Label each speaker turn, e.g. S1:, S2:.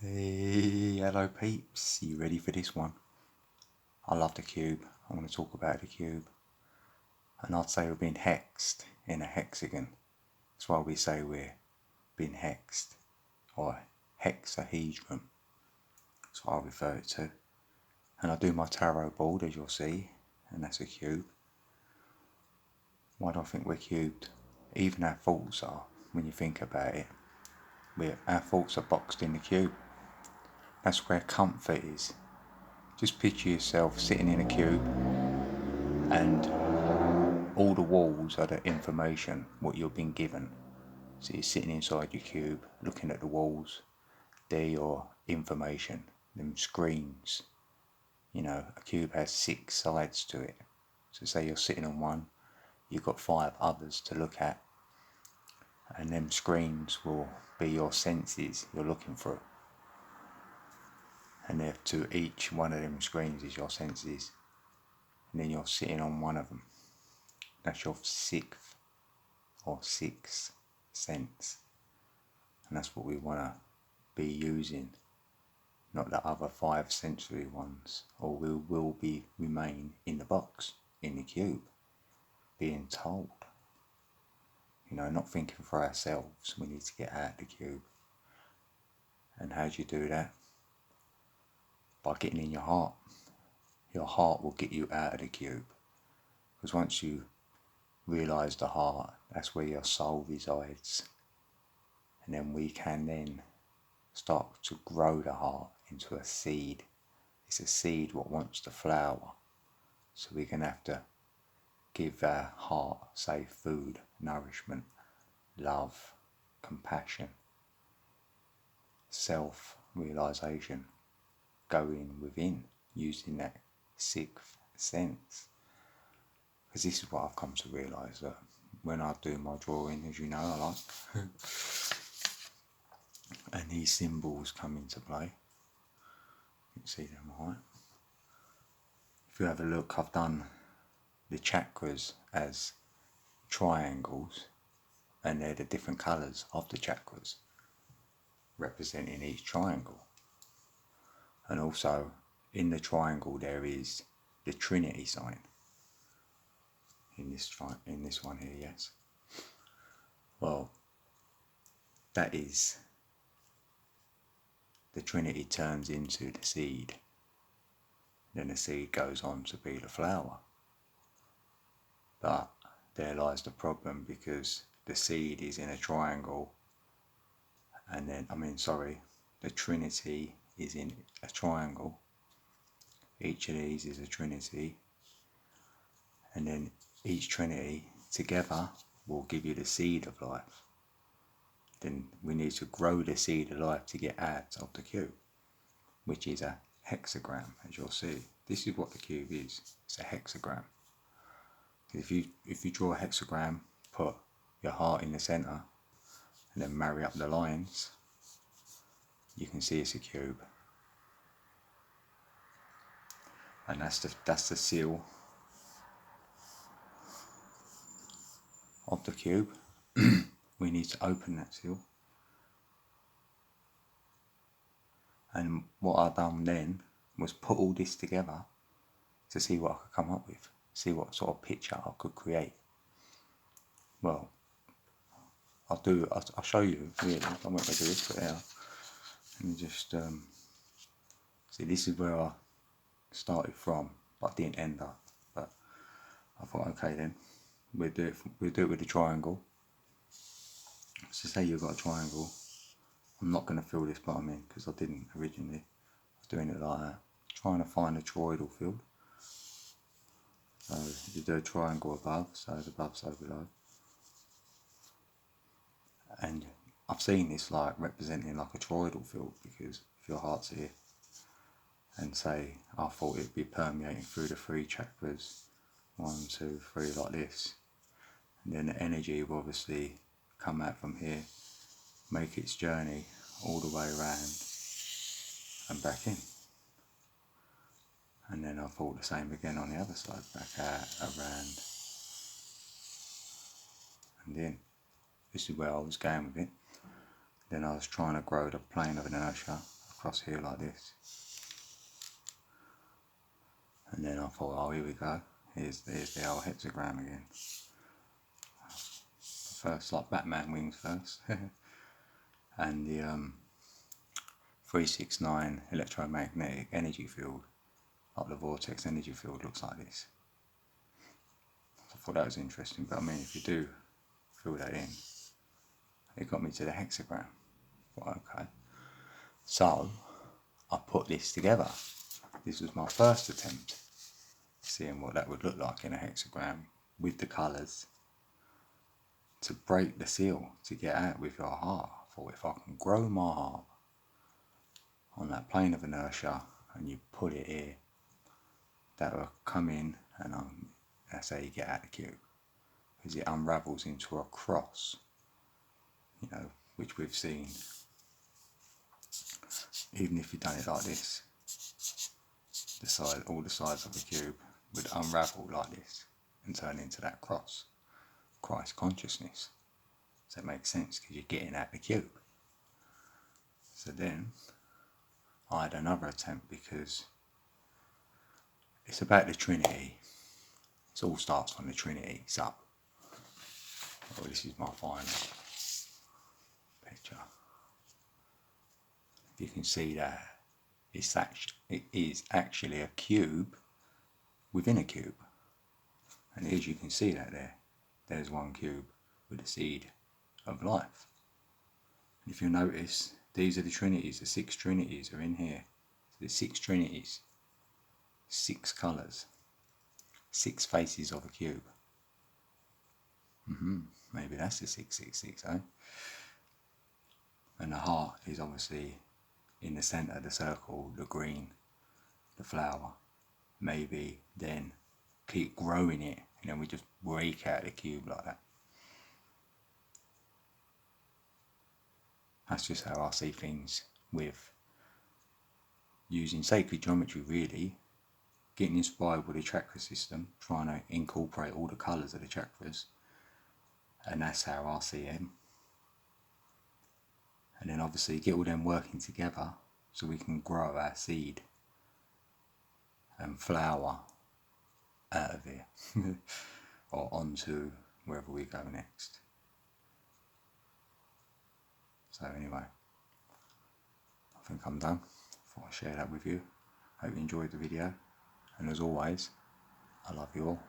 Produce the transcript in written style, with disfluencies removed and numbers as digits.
S1: Hey, hello peeps, you ready for this one? I love the cube. I want to talk about the cube. And I'd say we're being hexed in a hexagon. That's why we say we're being hexed, or hexahedron. That's what I refer it to. And I do my tarot board, as you'll see, and that's a cube. Why do I think we're cubed? Even our thoughts are, when you think about it. Our thoughts are boxed in the cube. That's where comfort is. Just picture yourself sitting in a cube and all the walls are the information, what you've been given. So you're sitting inside your cube, looking at the walls, they're your information, them screens. You know, a cube has 6 sides to it. So say you're sitting on one, you've got 5 others to look at. And them screens will be your senses you're looking through. And if to each one of them screens is your senses. And then you're sitting on one of them. That's your 6th or 6th sense. And that's what we want to be using, not the other 5 sensory ones, or we will remain in the box, in the cube, being told. You know, not thinking for ourselves. We need to get out of the cube. And how do you do that? By getting in your heart. Your heart will get you out of the cube. Because once you realise the heart, that's where your soul resides. And then we can then start to grow the heart into a seed. It's a seed what wants to flower. So we're going to have to give our heart, say, food, nourishment, love, compassion, self-realisation, going within, using that 6th sense. Because this is what I've come to realise, that when I do my drawing, as you know I like, and these symbols come into play, you can see them right. If you have a look, I've done the chakras as triangles, and they're the different colours of the chakras representing each triangle. And also in the triangle there is the Trinity sign in this one here. Yes, well, that is the Trinity turns into the seed, then the seed goes on to be the flower. But there lies the problem, because the seed is in a triangle, and then the Trinity is in a triangle. Each of these is a Trinity, and then each Trinity together will give you the seed of life. Then we need to grow the seed of life to get out of the cube, which is a hexagram, as you'll see. This is what the cube is. It's a hexagram. If you draw a hexagram, put your heart in the centre, and then marry up the lines, you can see it's a cube. And that's the seal of the cube. We need to open that seal. And what I done then was put all this together to see what I could come up with, see what sort of picture I could create. Well, I'll show you really. I'm not going to do this, but here, and just see, this is where I started from, but I didn't end up. But I thought, okay then, we'll do it with the triangle. So say you've got a triangle. I'm not going to fill this bottom in because I didn't originally. I was doing it like that, trying to find a toroidal field. So you do a triangle above, so the above, so below. And I've seen this like representing like a toroidal field, because if your heart's here, and say I thought it'd be permeating through the 3 chakras, 1, 2, 3, like this, and then the energy will obviously come out from here, make its journey all the way around and back in. And then I thought the same again on the other side, back out, around, and in. This is where I was going with it. Then I was trying to grow the plane of inertia across here like this. And then I thought, oh, here we go. Here's the old hexagram again. First, like Batman wings first. And the 369 electromagnetic energy field, like the vortex energy field, looks like this. I thought that was interesting, but I mean, if you do fill that in, it got me to the hexagram. Well, okay. So, I put this together. This was my first attempt, seeing what that would look like in a hexagram with the colours, to break the seal, to get out with your heart. I thought, if I can grow my heart on that plane of inertia and you put it here, that will come in, and that's how you get out the cube, because it unravels into a cross, you know, which we've seen. Even if you've done it like this, all the sides of the cube would unravel like this and turn into that cross, Christ consciousness. So it makes sense, because you're getting at the cube. So then I had another attempt, because it's about the Trinity. It all starts from the Trinity. So, oh, this is my final picture. If you can see that, it is actually a cube within a cube. And as you can see that there's one cube with the seed of life. And if you notice, these are the Trinities. The 6 Trinities are in here. So the 6 Trinities, 6 colours, 6 faces of a cube. Maybe that's the 666, eh? And the heart is obviously in the centre of the circle, the green, the flower. Maybe then keep growing it, and then we just break out the cube like that. That's just how I see things, with using sacred geometry, really, getting inspired with the chakra system, trying to incorporate all the colours of the chakras, and that's how I see them. And then obviously get all them working together so we can grow our seed and flower out of here or onto wherever we go next. So anyway, I think I'm done. Thought I'd share that with you. Hope you enjoyed the video, and as always, I love you all.